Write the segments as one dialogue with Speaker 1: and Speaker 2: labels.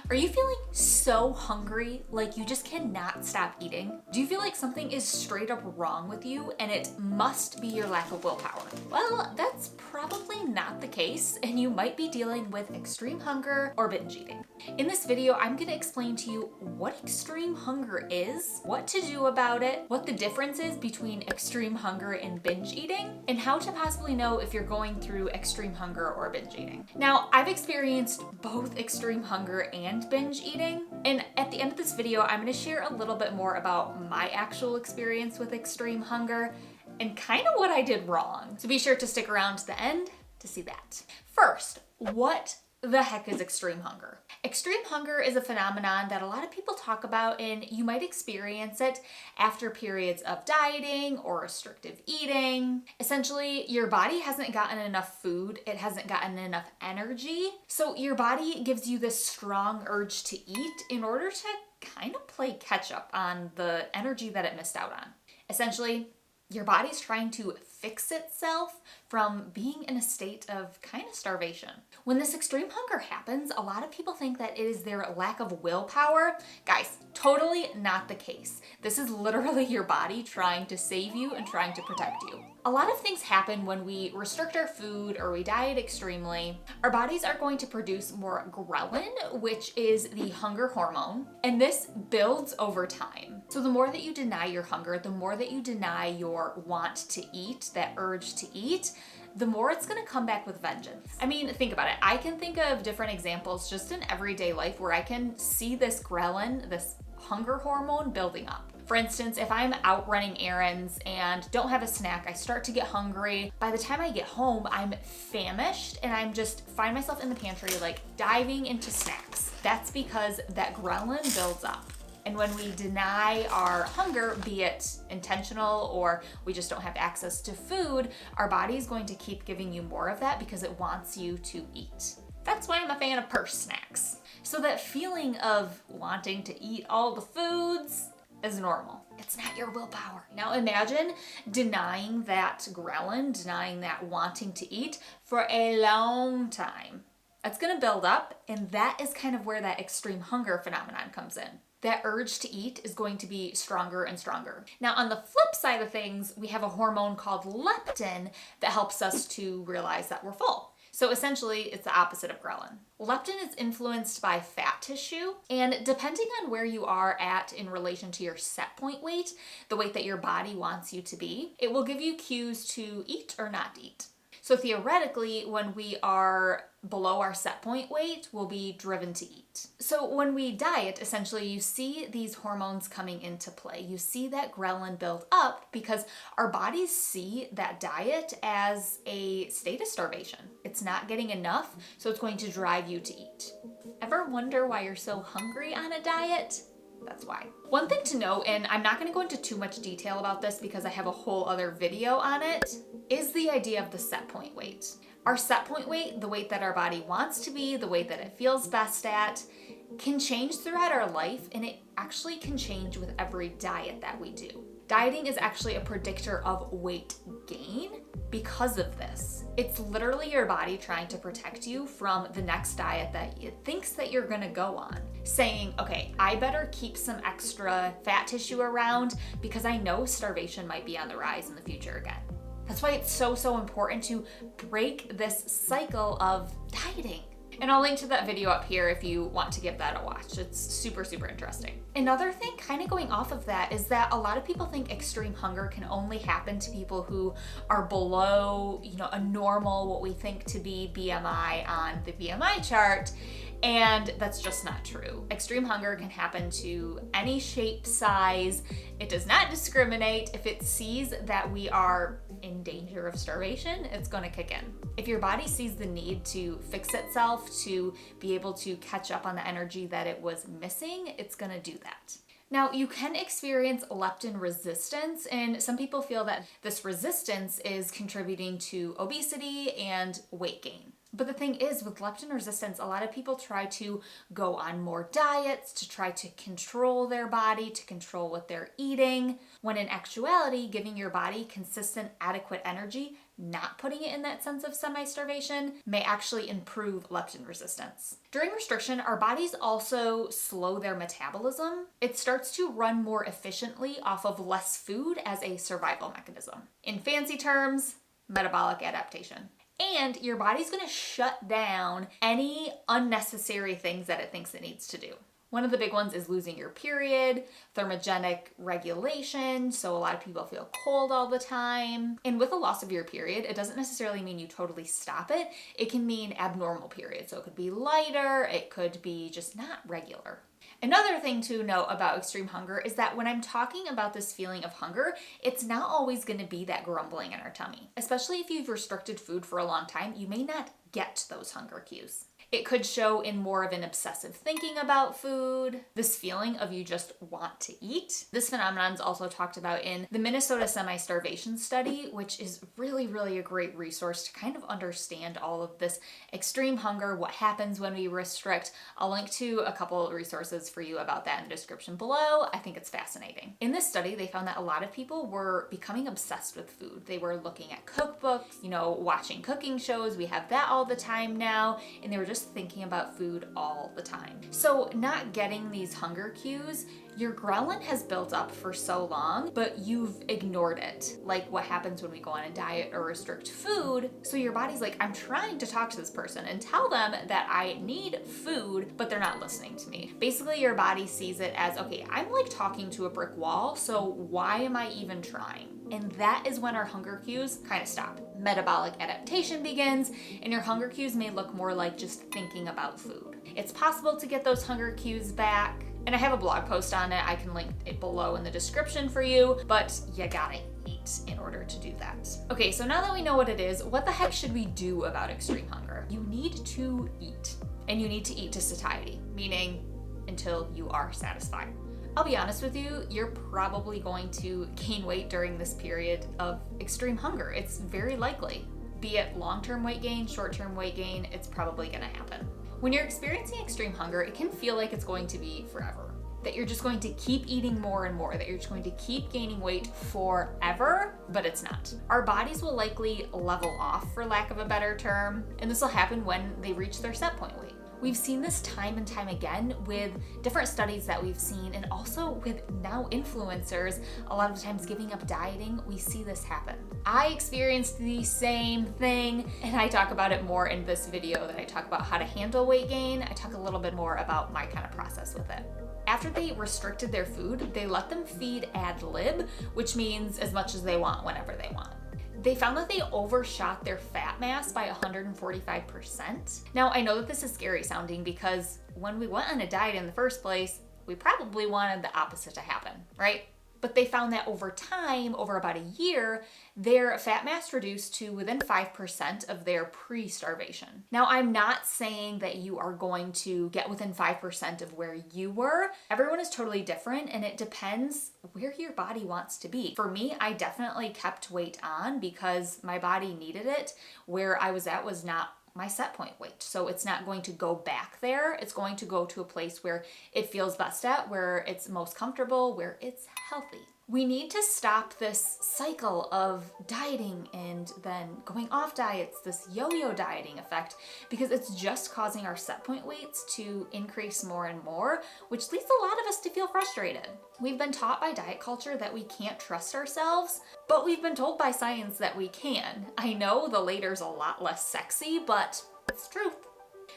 Speaker 1: Are you feeling so hungry, like you just cannot stop eating? Do you feel like something is straight up wrong with you and it must be your lack of willpower? Well, that's probably not the case, and you might be dealing with extreme hunger or binge eating. In this video, I'm going to explain to you what extreme hunger is, what to do about it, what the difference is between extreme hunger and binge eating, and how to possibly know if you're going through extreme hunger or binge eating. Now, I've experienced both extreme hunger and binge eating, and at the end of this video, I'm going to share a little bit more about my actual experience with extreme hunger and kind of what I did wrong. So be sure to stick around to the end to see that. First, what the heck is extreme hunger? Extreme hunger is a phenomenon that a lot of people talk about, and you might experience it after periods of dieting or restrictive eating. Essentially, your body hasn't gotten enough food, it hasn't gotten enough energy, so your body gives you this strong urge to eat in order to kind of play catch up on the energy that it missed out on. Essentially, your body's trying to fix itself from being in a state of kind of starvation. When this extreme hunger happens, a lot of people think that it is their lack of willpower. Guys, totally not the case. This is literally your body trying to save you and trying to protect you. A lot of things happen when we restrict our food or we diet extremely. Our bodies are going to produce more ghrelin, which is the hunger hormone, and this builds over time. So the more that you deny your hunger, the more that you deny your want to eat, that urge to eat, the more it's gonna come back with vengeance. I mean, think about it. I can think of different examples just in everyday life where I can see this ghrelin, this hunger hormone building up. For instance, if I'm out running errands and don't have a snack, I start to get hungry. By the time I get home, I'm famished and I'm just find myself in the pantry like diving into snacks. That's because that ghrelin builds up. And when we deny our hunger, be it intentional or we just don't have access to food, our body is going to keep giving you more of that because it wants you to eat. That's why I'm a fan of purse snacks. So that feeling of wanting to eat all the foods is normal. It's not your willpower. Now imagine denying that ghrelin, denying that wanting to eat for a long time. That's gonna build up, and that is kind of where that extreme hunger phenomenon comes in. That urge to eat is going to be stronger and stronger. Now, on the flip side of things, we have a hormone called leptin that helps us to realize that we're full. So essentially, it's the opposite of ghrelin. Leptin is influenced by fat tissue, and depending on where you are at in relation to your set point weight, the weight that your body wants you to be, it will give you cues to eat or not eat. So theoretically, when we are below our set point weight, we'll be driven to eat. So when we diet, essentially you see these hormones coming into play. You see that ghrelin build up because our bodies see that diet as a state of starvation. It's not getting enough, so it's going to drive you to eat. Ever wonder why you're so hungry on a diet? That's why. One thing to note, and I'm not going to go into too much detail about this because I have a whole other video on it, is the idea of the set point weight. Our set point weight, the weight that our body wants to be, the weight that it feels best at, can change throughout our life, and it actually can change with every diet that we do. Dieting is actually a predictor of weight gain because of this. It's literally your body trying to protect you from the next diet that it thinks that you're gonna go on. Saying, okay, I better keep some extra fat tissue around because I know starvation might be on the rise in the future again. That's why it's so important to break this cycle of dieting. And I'll link to that video up here if you want to give that a watch. It's super interesting. Another thing kind of going off of that is that a lot of people think extreme hunger can only happen to people who are below, a normal, what we think to be BMI on the BMI chart. And that's just not true. Extreme hunger can happen to any shape, size. It does not discriminate. If it sees that we are in danger of starvation, it's going to kick in. If your body sees the need to fix itself, to be able to catch up on the energy that it was missing, it's going to do that. Now, you can experience leptin resistance, and some people feel that this resistance is contributing to obesity and weight gain. But the thing is, with leptin resistance, a lot of people try to go on more diets to try to control their body, to control what they're eating, when in actuality, giving your body consistent, adequate energy not putting it in that sense of semi-starvation may actually improve leptin resistance. During restriction, our bodies also slow their metabolism. It starts to run more efficiently off of less food as a survival mechanism. In fancy terms, metabolic adaptation. And your body's gonna shut down any unnecessary things that it thinks it needs to do. One of the big ones is losing your period, thermogenic regulation, so a lot of people feel cold all the time. And with the loss of your period, it doesn't necessarily mean you totally stop it. It can mean abnormal periods. So it could be lighter, it could be just not regular. Another thing to note about extreme hunger is that when I'm talking about this feeling of hunger, it's not always going to be that grumbling in our tummy. Especially if you've restricted food for a long time, you may not get those hunger cues. It could show in more of an obsessive thinking about food, this feeling of you just want to eat. This phenomenon is also talked about in the Minnesota Semi-Starvation Study, which is really a great resource to kind of understand all of this extreme hunger, what happens when we restrict. I'll link to a couple of resources for you about that in the description below. I think it's fascinating. In this study, they found that a lot of people were becoming obsessed with food. They were looking at cookbooks, watching cooking shows. We have that all the time now, and they were just thinking about food all the time. So not getting these hunger cues, your ghrelin has built up for so long, but you've ignored it. Like what happens when we go on a diet or restrict food. So your body's like, I'm trying to talk to this person and tell them that I need food, but they're not listening to me. Basically, your body sees it as, okay, I'm like talking to a brick wall, so why am I even trying? And that is when our hunger cues kind of stop. Metabolic adaptation begins, and your hunger cues may look more like just thinking about food. It's possible to get those hunger cues back, and I have a blog post on it. I can link it below in the description for you, but you gotta eat in order to do that. Okay, so now that we know what it is, what the heck should we do about extreme hunger? You need to eat, and you need to eat to satiety, meaning until you are satisfied. I'll be honest with you, you're probably going to gain weight during this period of extreme hunger. It's very likely. Be it long-term weight gain, short-term weight gain, it's probably gonna happen. When you're experiencing extreme hunger, it can feel like it's going to be forever. That you're just going to keep eating more and more, that you're just going to keep gaining weight forever, but it's not. Our bodies will likely level off, for lack of a better term, and this will happen when they reach their set point weight. We've seen this time and time again with different studies that we've seen, and also with now influencers, a lot of times giving up dieting, we see this happen. I experienced the same thing, and I talk about it more in this video that I talk about how to handle weight gain. I talk a little bit more about my kind of process with it. After they restricted their food, they let them feed ad lib, which means as much as they want, whenever they want. They found that they overshot their fat mass by 145%. Now, I know that this is scary sounding because when we went on a diet in the first place, we probably wanted the opposite to happen, right? But they found that over time, over about a year, their fat mass reduced to within 5% of their pre-starvation. Now, I'm not saying that you are going to get within 5% of where you were. Everyone is totally different, and it depends where your body wants to be. For me, I definitely kept weight on because my body needed it. Where I was at was not my set point weight. So it's not going to go back there. It's going to go to a place where it feels best at, where it's most comfortable, where it's healthy. We need to stop this cycle of dieting and then going off diets, this yo-yo dieting effect, because it's just causing our set point weights to increase more and more, which leads a lot of us to feel frustrated. We've been taught by diet culture that we can't trust ourselves, but we've been told by science that we can. I know the later's a lot less sexy, but it's truth.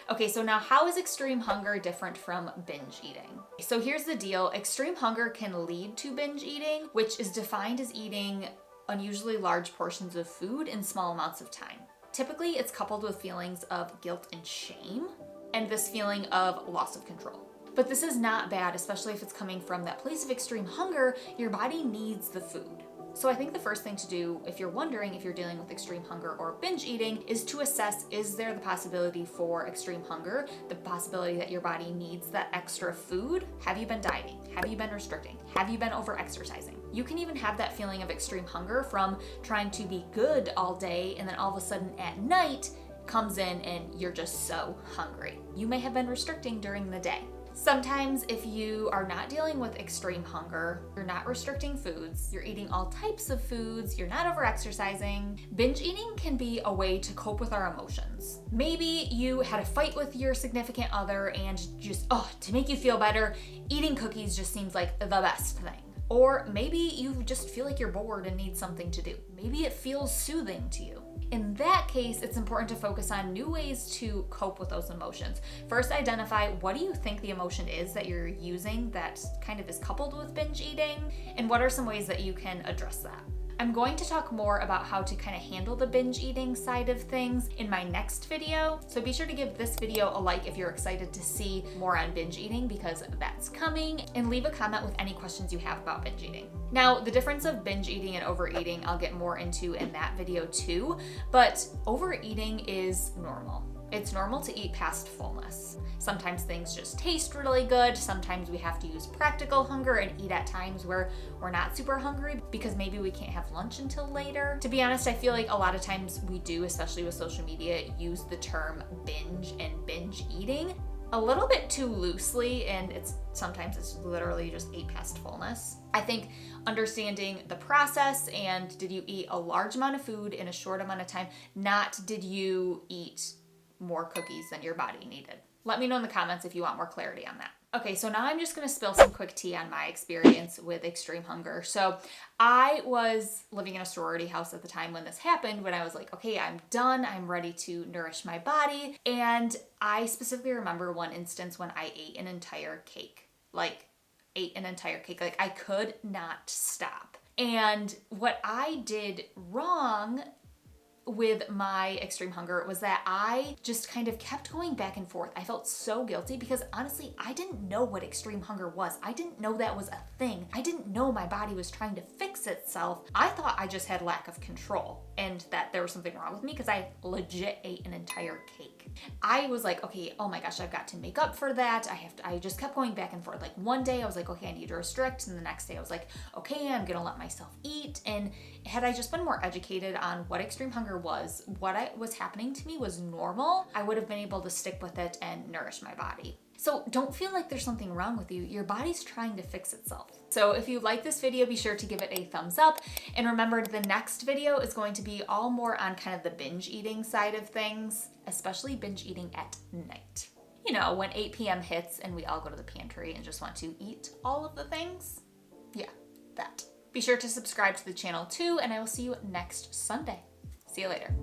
Speaker 1: Okay, so now how is extreme hunger different from binge eating? So here's the deal. Extreme hunger can lead to binge eating, which is defined as eating unusually large portions of food in small amounts of time. Typically, it's coupled with feelings of guilt and shame, and this feeling of loss of control. But this is not bad, especially if it's coming from that place of extreme hunger. Your body needs the food. So I think the first thing to do, if you're wondering if you're dealing with extreme hunger or binge eating, is to assess, is there the possibility for extreme hunger, the possibility that your body needs that extra food? Have you been dieting? Have you been restricting? Have you been over-exercising? You can even have that feeling of extreme hunger from trying to be good all day, and then all of a sudden at night comes in and you're just so hungry. You may have been restricting during the day. Sometimes if you are not dealing with extreme hunger, you're not restricting foods, you're eating all types of foods, you're not over-exercising, binge eating can be a way to cope with our emotions. Maybe you had a fight with your significant other and just, to make you feel better, eating cookies just seems like the best thing. Or maybe you just feel like you're bored and need something to do. Maybe it feels soothing to you. In that case, it's important to focus on new ways to cope with those emotions. First, identify what do you think the emotion is that you're using that kind of is coupled with binge eating, and what are some ways that you can address that. I'm going to talk more about how to kind of handle the binge eating side of things in my next video. So be sure to give this video a like if you're excited to see more on binge eating, because that's coming, and leave a comment with any questions you have about binge eating. Now, the difference of binge eating and overeating, I'll get more into in that video too, but overeating is normal. It's normal to eat past fullness. Sometimes things just taste really good. Sometimes we have to use practical hunger and eat at times where we're not super hungry because maybe we can't have lunch until later. To be honest, I feel like a lot of times we do, especially with social media, use the term binge and binge eating a little bit too loosely, and sometimes it's literally just ate past fullness. I think understanding the process and did you eat a large amount of food in a short amount of time, not did you eat more cookies than your body needed. Let me know in the comments if you want more clarity on that. Okay, so now I'm just gonna spill some quick tea on my experience with extreme hunger. So I was living in a sorority house at the time when this happened, when I was like, okay, I'm done, I'm ready to nourish my body. And I specifically remember one instance when I ate an entire cake. Like I could not stop. And what I did wrong with my extreme hunger was that I just kind of kept going back and forth. I felt so guilty because honestly, I didn't know what extreme hunger was. I didn't know that was a thing. I didn't know my body was trying to fix itself. I thought I just had lack of control and that there was something wrong with me because I legit ate an entire cake. I was like, okay, oh my gosh, I've got to make up for that. I just kept going back and forth. Like one day I was like, okay, I need to restrict. And the next day I was like, okay, I'm gonna let myself eat. And had I just been more educated on what extreme hunger was, what was happening to me was normal, I would have been able to stick with it and nourish my body. So don't feel like there's something wrong with you. Your body's trying to fix itself. So if you like this video, be sure to give it a thumbs up. And remember, the next video is going to be all more on kind of the binge eating side of things, especially binge eating at night. You know, when 8 p.m. hits and we all go to the pantry and just want to eat all of the things. Yeah, that. Be sure to subscribe to the channel too, and I will see you next Sunday. See you later.